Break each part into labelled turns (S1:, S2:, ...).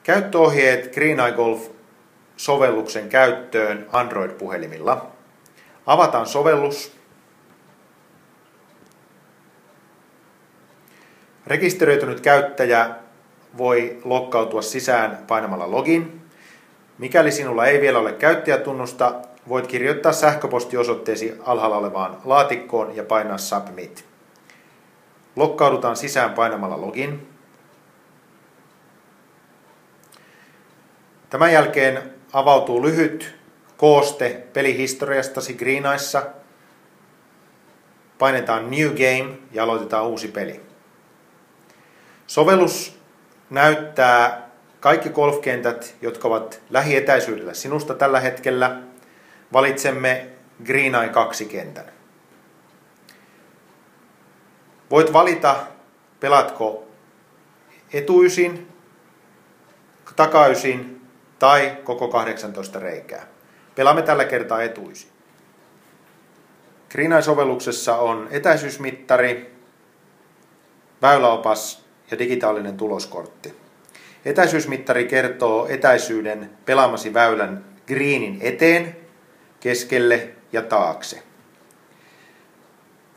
S1: Käyttöohjeet Green Golf-sovelluksen käyttöön Android-puhelimilla. Avataan sovellus. Rekisteröitynyt käyttäjä voi loggautua sisään painamalla login. Mikäli sinulla ei vielä ole käyttäjätunnusta, voit kirjoittaa sähköpostiosoitteesi alhaalla olevaan laatikkoon ja painaa Submit. Loggaudutaan sisään painamalla login. Tämän jälkeen avautuu lyhyt kooste pelihistoriastasi Greeneyessa. Painetaan New Game ja aloitetaan uusi peli. Sovellus näyttää kaikki golfkentät, jotka ovat lähietäisyydellä sinusta tällä hetkellä. Valitsemme Greeneye 2 kentän. Voit valita, pelatko etuysin, takaysin tai koko 18 reikää. Pelaamme tällä kertaa etuysin. Greeneye-sovelluksessa on etäisyysmittari, väyläopas ja digitaalinen tuloskortti. Etäisyysmittari kertoo etäisyyden pelaamasi väylän greenin eteen, keskelle ja taakse.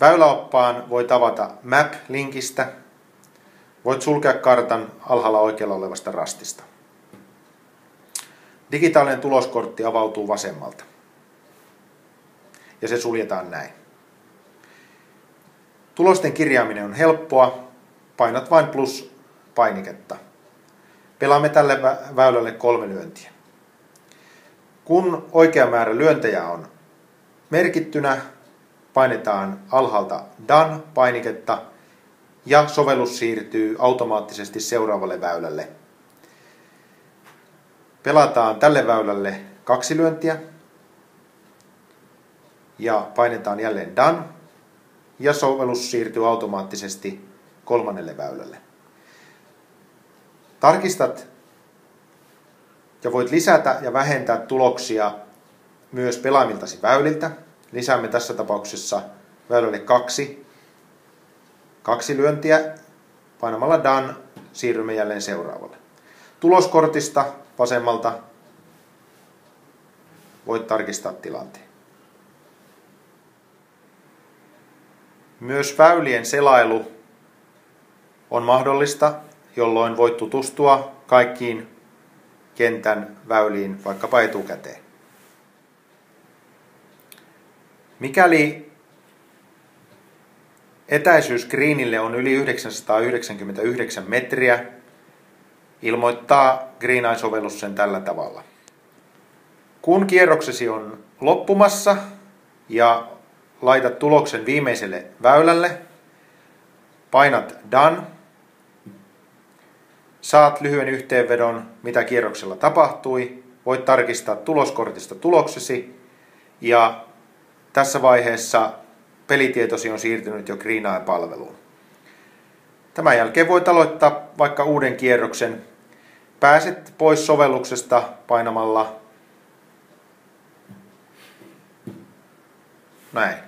S1: Väyläoppaan voit avata Map-linkistä. Voit sulkea kartan alhaalla oikealla olevasta rastista. Digitaalinen tuloskortti avautuu vasemmalta. Ja se suljetaan näin. Tulosten kirjaaminen on helppoa. Painat vain plus-painiketta. Pelaamme tälle väylälle 3 lyöntiä. Kun oikea määrä lyöntejä on merkittynä, painetaan alhaalta Done-painiketta ja sovellus siirtyy automaattisesti seuraavalle väylälle. Pelataan tälle väylälle 2 lyöntiä ja painetaan jälleen Done ja sovellus siirtyy automaattisesti 3. väylälle. Tarkistat ja voit lisätä ja vähentää tuloksia myös pelaamiltasi väyliltä. Lisäämme tässä tapauksessa väylälle 2 lyöntiä. Painamalla Done siirrymme jälleen seuraavalle. Tuloskortista vasemmalta voit tarkistaa tilanteen. Myös väylien selailu on mahdollista, jolloin voit tutustua kaikkiin kentän väyliin vaikkapa etukäteen. Mikäli etäisyys greenille on yli 999 metriä, ilmoittaa Greeneye-sovellus sen tällä tavalla. Kun kierroksesi on loppumassa ja laitat tuloksen viimeiselle väylälle, painat Done. Saat lyhyen yhteenvedon, mitä kierroksella tapahtui. Voit tarkistaa tuloskortista tuloksesi ja tässä vaiheessa pelitietosi on siirtynyt jo Greeneye-palveluun. Tämän jälkeen voit aloittaa vaikka uuden kierroksen. Pääset pois sovelluksesta painamalla näin.